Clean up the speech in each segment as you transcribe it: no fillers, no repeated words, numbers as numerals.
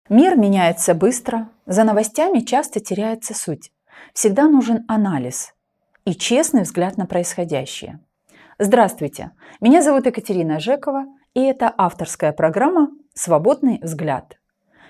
Мир меняется быстро, за новостями часто теряется суть. Всегда нужен анализ и честный взгляд на происходящее. Здравствуйте, меня зовут Екатерина Жекова, и это авторская программа «Свободный взгляд».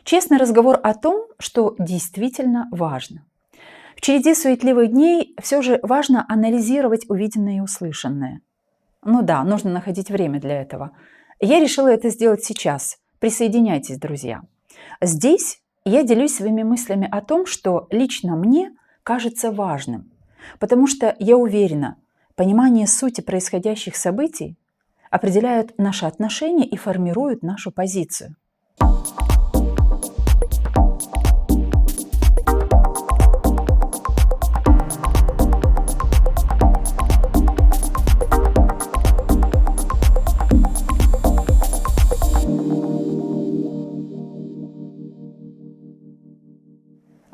Честный разговор о том, что действительно важно. В череде суетливых дней все же важно анализировать увиденное и услышанное. Ну да, нужно находить время для этого. Я решила это сделать сейчас. Присоединяйтесь, друзья. Здесь я делюсь своими мыслями о том, что лично мне кажется важным, потому что я уверена, понимание сути происходящих событий определяют наши отношения и формируют нашу позицию.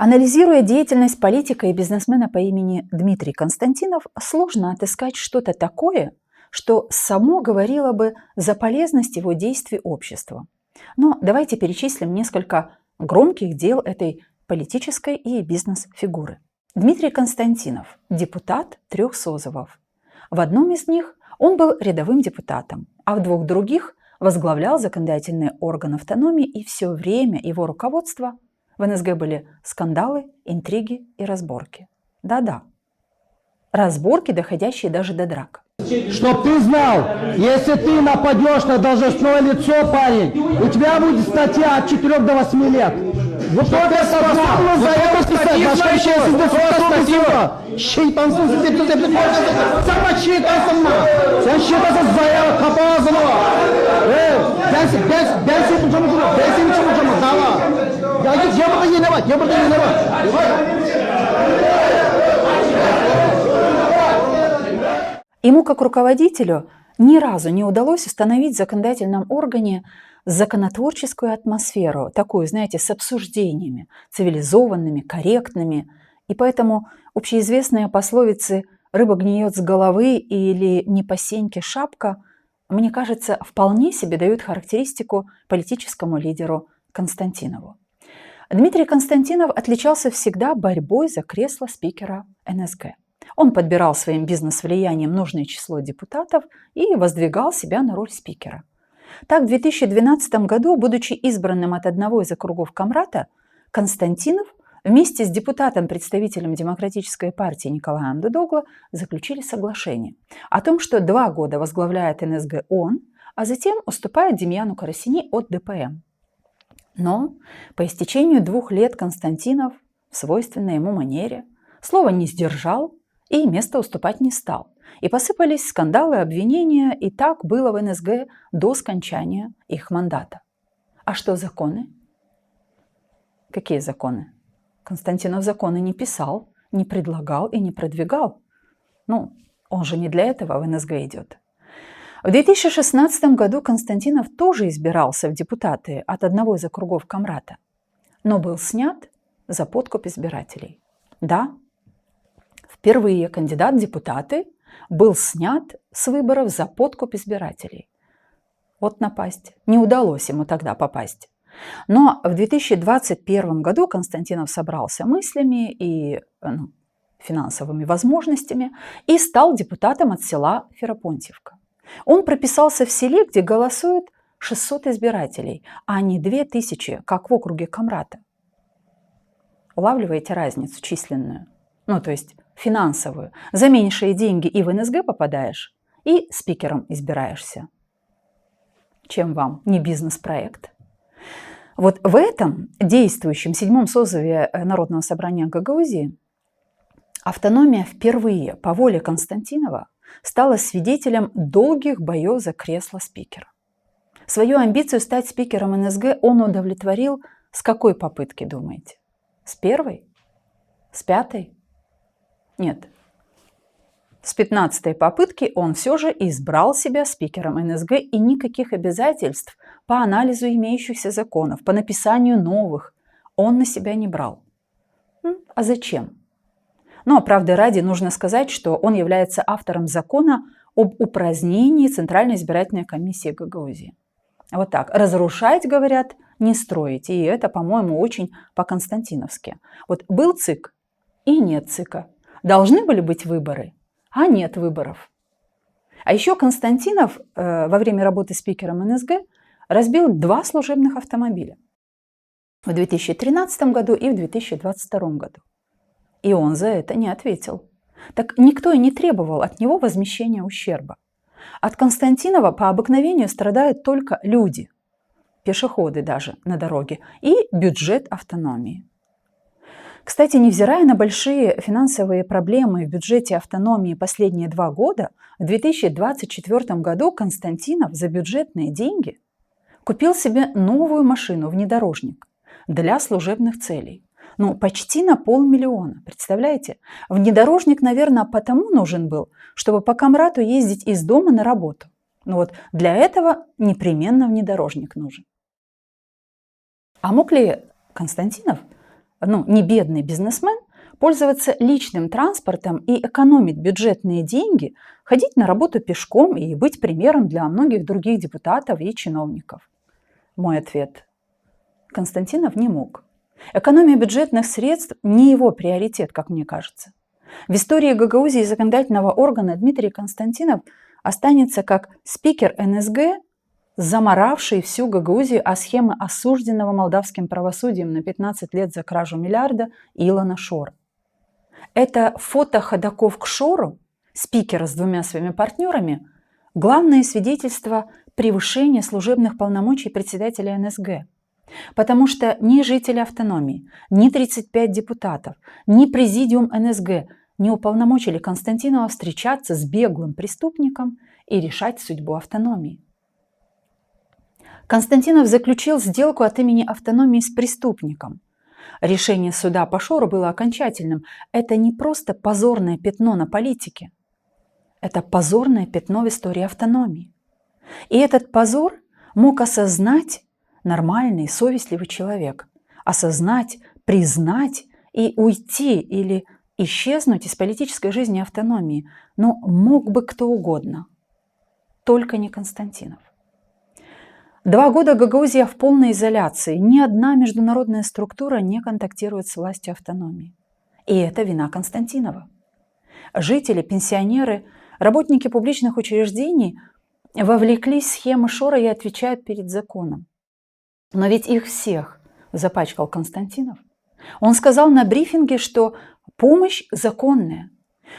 Анализируя деятельность политика и бизнесмена по имени Дмитрий Константинов, сложно отыскать что-то такое, что само говорило бы за полезность его действий обществу. Но давайте перечислим несколько громких дел этой политической и бизнес-фигуры. Дмитрий Константинов – депутат 3 созывов. В одном из них он был рядовым депутатом, а в 2 других возглавлял законодательный орган автономии, и все время его руководства в НСГ были скандалы, интриги и разборки. Да-да, разборки, доходящие даже до драк. Чтоб ты знал, если ты нападешь на должностное лицо, парень, у тебя будет статья от 4 до 8 лет. Вот это способно заяву писать, башка сейчас статья. Şeytansın siz de bizi konuşuyorsunuz. Sen şeytansın mı? Sen şeytansın zayağı kapağızını. Ben senin için konuşurum. Ben senin için konuşurum. Dava. Ya git ya burada yine bak. Ya burada yine bak. Ему, как руководителю, ни разу не удалось установить в законодательном органе законотворческую атмосферу, такую, знаете, с обсуждениями, цивилизованными, корректными. И поэтому общеизвестные пословицы «рыба гниет с головы» или «не по сеньке шапка», мне кажется, вполне себе дают характеристику политическому лидеру Константинову. Дмитрий Константинов отличался всегда борьбой за кресло спикера НСГ. Он подбирал своим бизнес-влиянием нужное число депутатов и воздвигал себя на роль спикера. Так, в 2012 году, будучи избранным от одного из округов Камрата, Константинов вместе с депутатом-представителем Демократической партии Николаем Дудогло заключили соглашение о том, что 2 года возглавляет НСГ он, а затем уступает Демьяну Карасини от ДПМ. Но по истечению 2 лет Константинов в свойственной ему манере слова не сдержал и место уступать не стал. И посыпались скандалы, обвинения, и так было в НСГ до скончания их мандата. А что законы? Какие законы? Константинов законы не писал, не предлагал и не продвигал. Ну, он же не для этого в НСГ идет. В 2016 году Константинов тоже избирался в депутаты от одного из округов Камрата, но был снят за подкуп избирателей. Да, впервые кандидат в депутаты был снят с выборов за подкуп избирателей. Вот напасть. Не удалось ему тогда попасть. Но в 2021 году Константинов собрался мыслями и финансовыми возможностями и стал депутатом от села Ферапонтьевка. Он прописался в селе, где голосует 600 избирателей, а не 2000, как в округе Камрата. Улавливаете разницу численную? Ну, то есть финансовую. За меньшие деньги и в НСГ попадаешь, и спикером избираешься. Чем вам не бизнес-проект? Вот в этом действующем 7-м созыве Народного собрания Гагаузии автономия впервые по воле Константинова стала свидетелем долгих боев за кресло спикера. Свою амбицию стать спикером НСГ он удовлетворил с какой попытки, думаете? С 1-й? С 5-й? Нет. С 15-й попытки он все же избрал себя спикером НСГ, и никаких обязательств по анализу имеющихся законов, по написанию новых он на себя не брал. А зачем? Но, правды ради, нужно сказать, что он является автором закона об упразднении Центральной избирательной комиссии Гагаузии. Вот так. Разрушать, говорят, не строить. И это, по-моему, очень по-константиновски. Вот был ЦИК и нет ЦИКа. Должны были быть выборы, а нет выборов. А еще Константинов во время работы спикером НСГ разбил 2 служебных автомобиля. В 2013 году и в 2022 году. И он за это не ответил. Так никто и не требовал от него возмещения ущерба. От Константинова по обыкновению страдают только люди, пешеходы даже на дороге, и бюджет автономии. Кстати, невзирая на большие финансовые проблемы в бюджете автономии последние 2 года, в 2024 году Константинов за бюджетные деньги купил себе новую машину, внедорожник, для служебных целей. Ну, почти на 500 000, представляете? Внедорожник, наверное, потому нужен был, чтобы по Камрату ездить из дома на работу. Ну вот для этого непременно внедорожник нужен. А мог ли Константинов, не бедный бизнесмен, пользоваться личным транспортом и экономить бюджетные деньги, ходить на работу пешком и быть примером для многих других депутатов и чиновников? Мой ответ – Константинов не мог. Экономия бюджетных средств не его приоритет, как мне кажется. В истории Гагаузии законодательного органа Дмитрий Константинов останется как спикер НСГ, заморавший всю Гагаузию о схеме осужденного молдавским правосудием на 15 лет за кражу миллиарда Илона Шора. Это фото ходоков к Шору, спикера с 2 своими партнерами, главное свидетельство превышения служебных полномочий председателя НСГ. Потому что ни жители автономии, ни 35 депутатов, ни президиум НСГ не уполномочили Константинова встречаться с беглым преступником и решать судьбу автономии. Константинов заключил сделку от имени автономии с преступником. Решение суда по Шору было окончательным. Это не просто позорное пятно на политике. Это позорное пятно в истории автономии. И этот позор мог осознать нормальный, совестливый человек. Осознать, признать и уйти или исчезнуть из политической жизни автономии. Но мог бы кто угодно. Только не Константинов. 2 года Гагаузия в полной изоляции. Ни одна международная структура не контактирует с властью автономии. И это вина Константинова. Жители, пенсионеры, работники публичных учреждений вовлеклись в схемы Шора и отвечают перед законом. Но ведь их всех запачкал Константинов. Он сказал на брифинге, что помощь законная,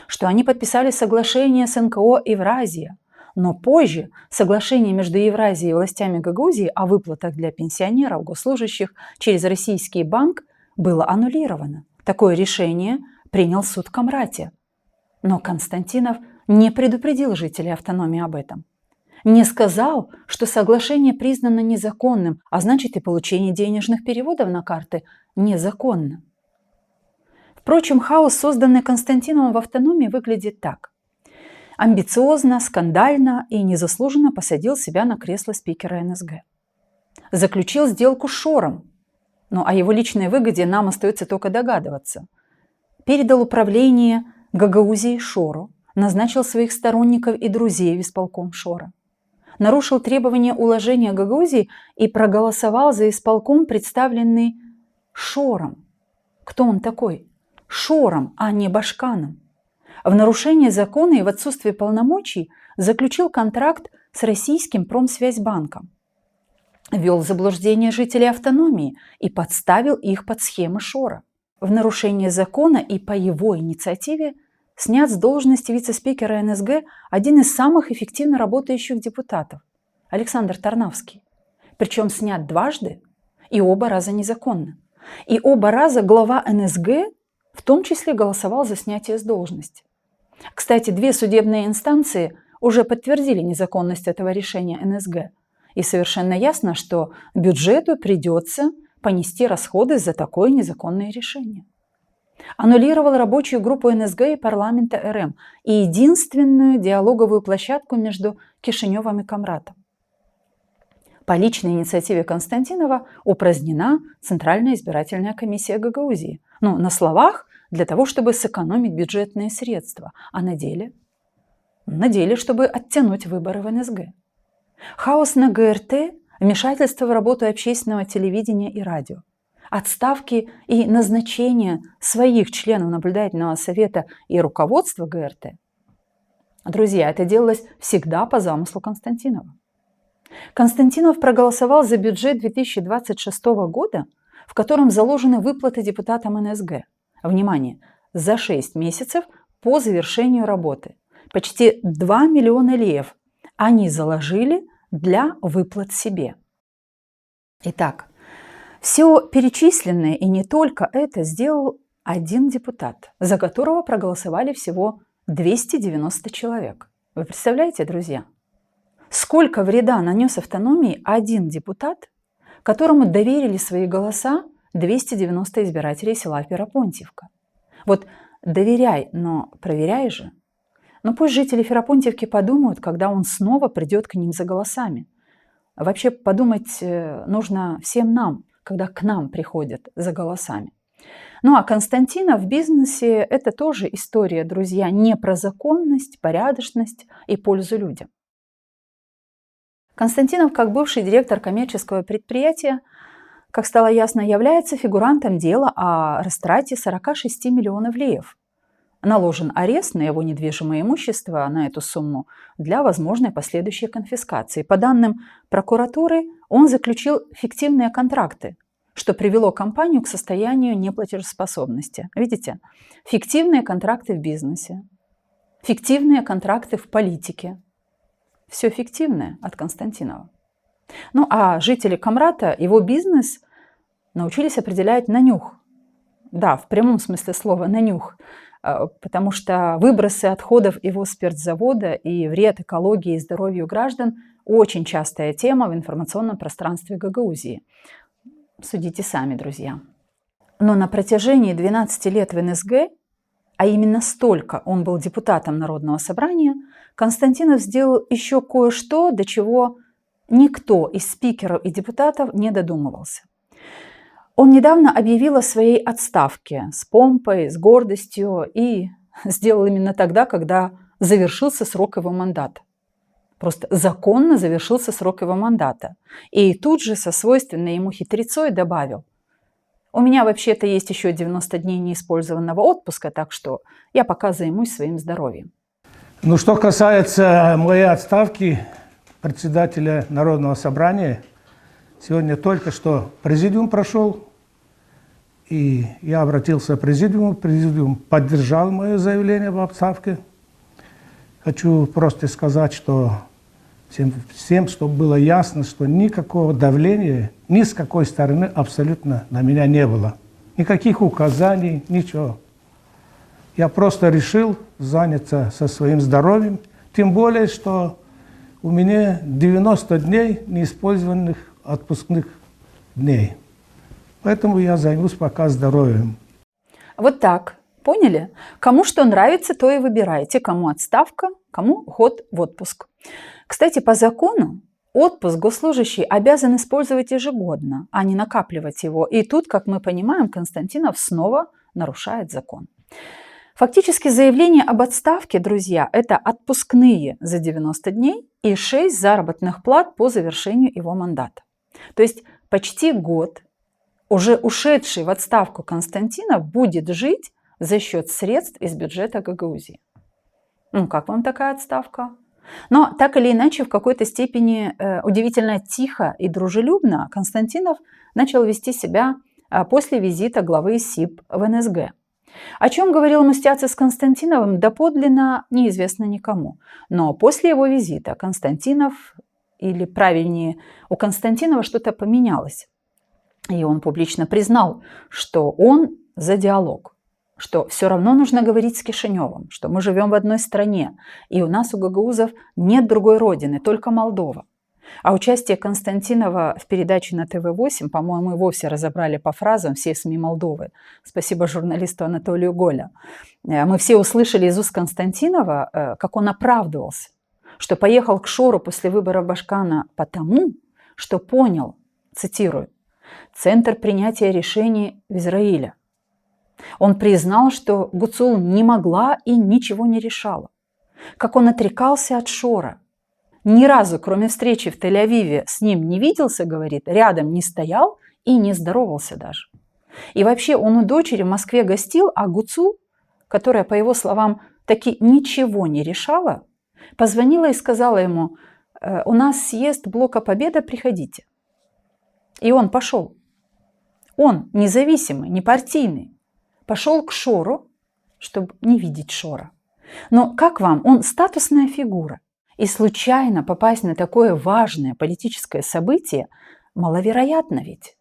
что они подписали соглашение с НКО «Евразия». Но позже соглашение между Евразией и властями Гагаузии о выплатах для пенсионеров, госслужащих через российский банк было аннулировано. Такое решение принял суд в Камрате. Но Константинов не предупредил жителей автономии об этом. Не сказал, что соглашение признано незаконным, а значит и получение денежных переводов на карты незаконно. Впрочем, хаос, созданный Константиновым в автономии, выглядит так. Амбициозно, скандально и незаслуженно посадил себя на кресло спикера НСГ. Заключил сделку с Шором, но о его личной выгоде нам остается только догадываться. Передал управление Гагаузией Шору, назначил своих сторонников и друзей в исполком Шора. Нарушил требования уложения Гагаузии и проголосовал за исполком, представленный Шором. Кто он такой? Шором, а не Башканом. В нарушение закона и в отсутствие полномочий заключил контракт с российским Промсвязьбанком. Ввел в заблуждение жителей автономии и подставил их под схемы Шора. В нарушение закона и по его инициативе снят с должности вице-спикера НСГ один из самых эффективно работающих депутатов – Александр Тарнавский. Причем снят дважды и оба раза незаконно. И оба раза глава НСГ в том числе голосовал за снятие с должности. Кстати, 2 судебные инстанции уже подтвердили незаконность этого решения НСГ. И совершенно ясно, что бюджету придется понести расходы за такое незаконное решение. Аннулировал рабочую группу НСГ и парламента РМ и единственную диалоговую площадку между Кишиневым и Камратом. По личной инициативе Константинова упразднена Центральная избирательная комиссия Гагаузии. На словах для того, чтобы сэкономить бюджетные средства, а на деле? На деле, чтобы оттянуть выборы в НСГ. Хаос на ГРТ вмешательство в работу общественного телевидения и радио, отставки и назначение своих членов наблюдательного совета и руководства ГРТ. Друзья, это делалось всегда по замыслу Константинова. Константинов проголосовал за бюджет 2026 года, в котором заложены выплаты депутатам НСГ. Внимание, за 6 месяцев по завершению работы. Почти 2 миллиона леев они заложили для выплат себе. Итак, все перечисленное и не только это сделал один депутат, за которого проголосовали всего 290 человек. Вы представляете, друзья? Сколько вреда нанес автономии один депутат, которому доверили свои голоса 290 избирателей села Ферапонтьевка? Вот доверяй, но проверяй же. Но пусть жители Ферапонтьевки подумают, когда он снова придет к ним за голосами. Вообще подумать нужно всем нам, когда к нам приходят за голосами. Ну а Константинов в бизнесе – это тоже история, друзья, не про законность, порядочность и пользу людям. Константинов, как бывший директор коммерческого предприятия, как стало ясно, является фигурантом дела о растрате 46 миллионов леев. Наложен арест на его недвижимое имущество на эту сумму для возможной последующей конфискации. По данным прокуратуры, он заключил фиктивные контракты, что привело компанию к состоянию неплатежеспособности. Видите? Фиктивные контракты в бизнесе, фиктивные контракты в политике. Все фиктивное от Константинова. Ну а жители Комрата его бизнес научились определять на нюх. Да, в прямом смысле слова на нюх. Потому что выбросы отходов его спиртзавода и вред экологии и здоровью граждан – очень частая тема в информационном пространстве Гагаузии. Судите сами, друзья. Но на протяжении 12 лет в НСГ, а именно столько он был депутатом Народного собрания, Константинов сделал еще кое-что, до чего никто из спикеров и депутатов не додумывался. Он недавно объявил о своей отставке с помпой, с гордостью и сделал именно тогда, когда завершился срок его мандата. Просто законно завершился срок его мандата. И тут же со свойственной ему хитрецой добавил: у меня вообще-то есть еще 90 дней неиспользованного отпуска, так что я пока займусь своим здоровьем. Ну, что касается моей отставки председателя Народного собрания, сегодня только что президиум прошел, и я обратился к президиуму, президиум поддержал мое заявление об отставке. Хочу просто сказать, что всем, чтобы было ясно, что никакого давления ни с какой стороны абсолютно на меня не было. Никаких указаний, ничего. Я просто решил заняться со своим здоровьем, тем более, что у меня 90 дней неиспользованных отпускных дней. Поэтому я займусь пока здоровьем. Вот так. Поняли? Кому что нравится, то и выбирайте. Кому отставка, кому уход в отпуск. Кстати, по закону отпуск госслужащий обязан использовать ежегодно, а не накапливать его. И тут, как мы понимаем, Константинов снова нарушает закон. Фактически заявление об отставке, друзья, это отпускные за 90 дней и 6 заработных плат по завершению его мандата. То есть почти год уже ушедший в отставку Константинов будет жить за счет средств из бюджета Гагаузии. Ну, как вам такая отставка? Но так или иначе, в какой-то степени удивительно тихо и дружелюбно Константинов начал вести себя после визита главы СИП в НСГ. О чем говорил Мустяцы с Константиновым, доподлинно неизвестно никому. Но после его визита Константинов, или правильнее, у Константинова что-то поменялось. И он публично признал, что он за диалог, что все равно нужно говорить с Кишиневым, что мы живем в одной стране, и у нас, у гагаузов, нет другой родины, только Молдова. А участие Константинова в передаче на ТВ-8, по-моему, и вовсе разобрали по фразам все СМИ Молдовы. Спасибо журналисту Анатолию Голя. Мы все услышали из уст Константинова, как он оправдывался, что поехал к Шору после выборов Башкана потому, что понял, цитирую, «центр принятия решений в Израиле». Он признал, что Гуцул не могла и ничего не решала. Как он отрекался от Шора. ни разу, кроме встречи в Тель-Авиве, с ним не виделся, говорит, рядом не стоял и не здоровался даже. И вообще он у дочери в Москве гостил, а Гуцул, которая, по его словам, таки ничего не решала, позвонила и сказала ему: у нас съезд Блока Победа, приходите. И он пошел. Он, независимый, не партийный, пошел к Шору, чтобы не видеть Шора. Но как вам? Он статусная фигура. И случайно попасть на такое важное политическое событие маловероятно ведь.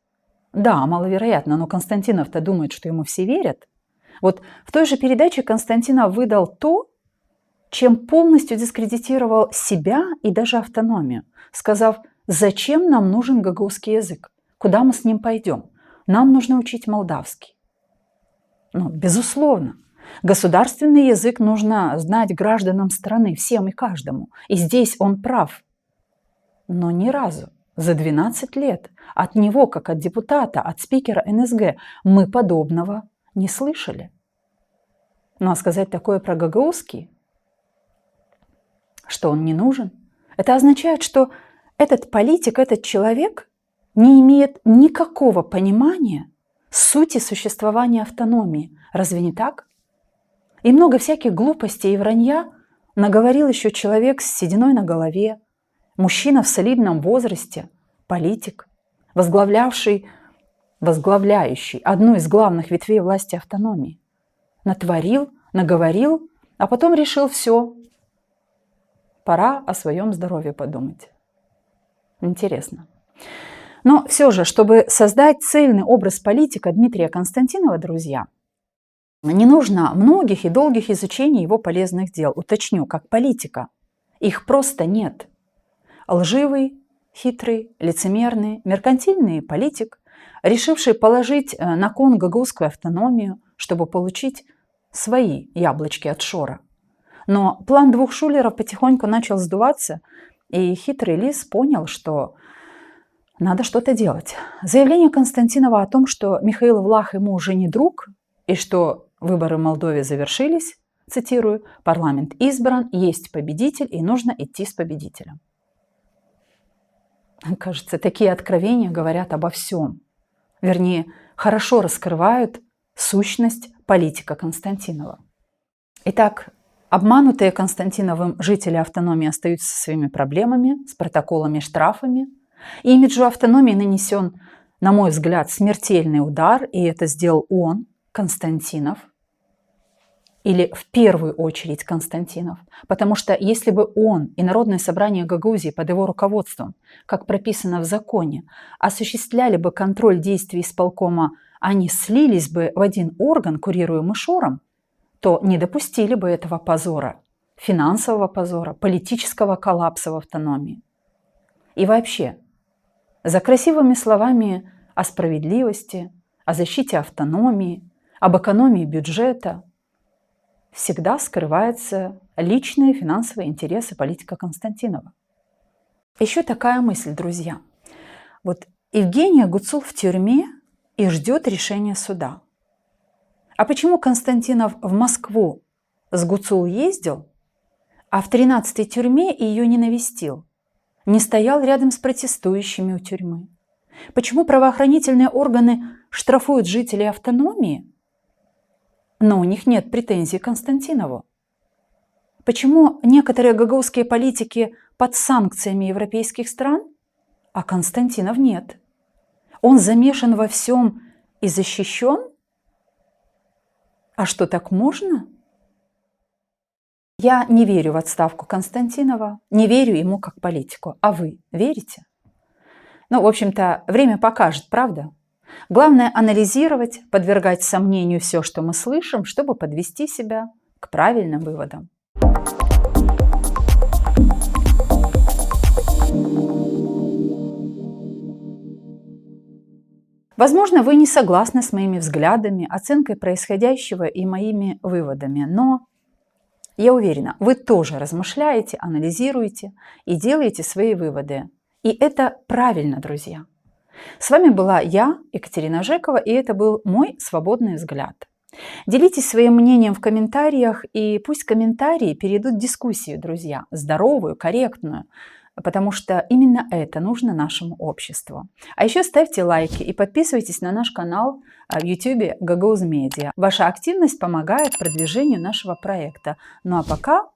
Да, маловероятно, но Константинов-то думает, что ему все верят. Вот в той же передаче Константинов выдал то, чем полностью дискредитировал себя и даже автономию, сказав: зачем нам нужен гагаузский язык? Куда мы с ним пойдем? Нам нужно учить молдавский. Ну, безусловно. Государственный язык нужно знать гражданам страны, всем и каждому. И здесь он прав. Но ни разу за 12 лет от него, как от депутата, от спикера НСГ, мы подобного не слышали. Ну а сказать такое про гагаузский, что он не нужен, это означает, что этот политик, этот человек не имеет никакого понимания сути существования автономии. Разве не так? И много всяких глупостей и вранья наговорил еще человек с сединой на голове, мужчина в солидном возрасте, политик, возглавляющий одну из главных ветвей власти автономии. Натворил, наговорил, а потом решил: все, пора о своем здоровье подумать. Интересно. Но все же, чтобы создать цельный образ политика Дмитрия Константинова, друзья, не нужно многих и долгих изучений его полезных дел. Уточню, как политика. Их просто нет. Лживый, хитрый, лицемерный, меркантильный политик, решивший положить на кон гагаузскую автономию, чтобы получить свои яблочки от Шора. Но план двух шулеров потихоньку начал сдуваться, и хитрый лис понял, что надо что-то делать. Заявление Константинова о том, что Михаил Влах ему уже не друг, и что выборы в Молдове завершились, цитирую, парламент избран, есть победитель, и нужно идти с победителем. Кажется, такие откровения говорят обо всем. Вернее, хорошо раскрывают сущность политика Константинова. Итак, обманутые Константиновым жители автономии остаются со своими проблемами, с протоколами, штрафами. И имиджу автономии нанесен, на мой взгляд, смертельный удар, и это сделал он, Константинов, или в первую очередь Константинов, потому что если бы он и Народное собрание Гагаузии под его руководством, как прописано в законе, осуществляли бы контроль действий исполкома, они слились бы в один орган, курируемый Шором, то не допустили бы этого позора, финансового позора, политического коллапса в автономии. И вообще, за красивыми словами о справедливости, о защите автономии, об экономии бюджета всегда скрываются личные финансовые интересы политика Константинова. Еще такая мысль, друзья. Вот Евгения Гуцул в тюрьме и ждет решения суда. А почему Константинов в Москву с Гуцул ездил, а в 13-й тюрьме ее не навестил, не стоял рядом с протестующими у тюрьмы? Почему правоохранительные органы штрафуют жителей автономии, но у них нет претензий к Константинову? Почему некоторые гагаузские политики под санкциями европейских стран, а Константинов нет? Он замешан во всем и защищен? А что, так можно? Я не верю в отставку Константинова, не верю ему как политику. А вы верите? Ну, в общем-то, время покажет, правда? Главное анализировать, подвергать сомнению все, что мы слышим, чтобы подвести себя к правильным выводам. Возможно, вы не согласны с моими взглядами, оценкой происходящего и моими выводами, но я уверена, вы тоже размышляете, анализируете и делаете свои выводы. И это правильно, друзья. С вами была я, Екатерина Жекова, и это был мой свободный взгляд. Делитесь своим мнением в комментариях, и пусть комментарии перейдут в дискуссию, друзья, здоровую, корректную, потому что именно это нужно нашему обществу. А еще ставьте лайки и подписывайтесь на наш канал в YouTube Gagauzy Media. Ваша активность помогает продвижению нашего проекта. Ну а пока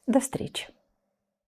до встречи!